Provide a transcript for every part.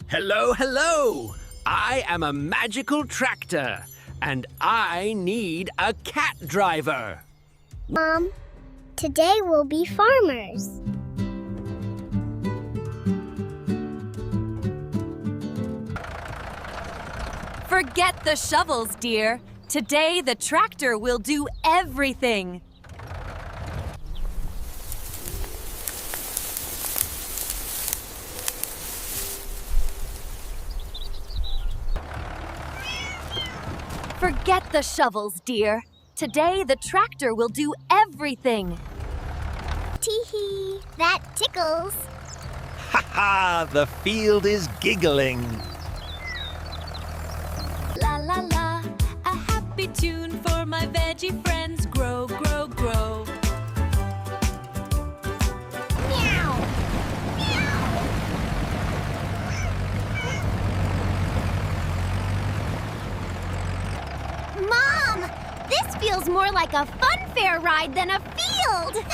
Hello, hello! I am a magical tractor, and I need a cat driver. Mom, today we'll be farmers. Forget the shovels, dear. Today the tractor will do everything. Forget the shovels, dear. Today the tractor will do everything. Tee-hee, that tickles. Ha ha! The field is giggling. La la la, a happy tune for my veggie friends. Grow, grow, grow. Meow. Mom, this feels more like a fun fair ride than a field.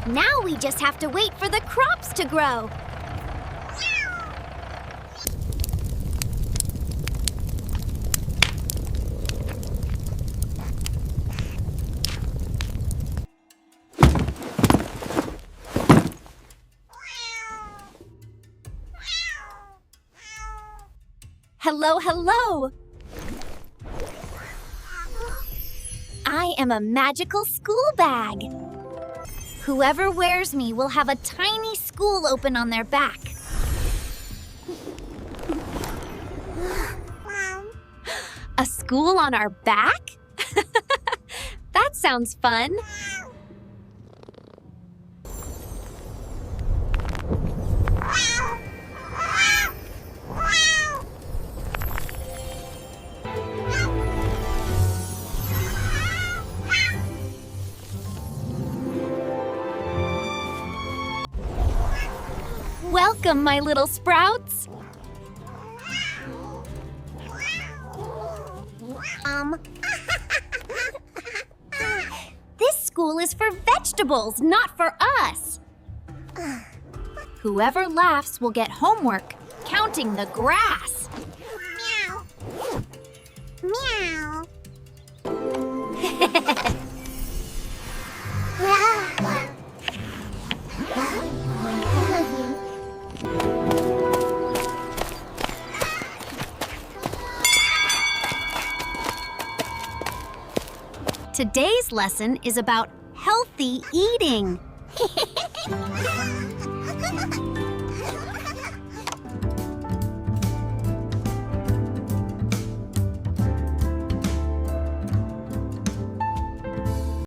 Now we just have to wait for the crops to grow. Hello, hello. I am a magical school bag. Whoever wears me will have a tiny school open on their back. A school on our back? That sounds fun. Welcome, my little sprouts. This school is for vegetables, not for us. Whoever laughs will get homework, counting the grass. Meow. Meow. Today's lesson is about healthy eating.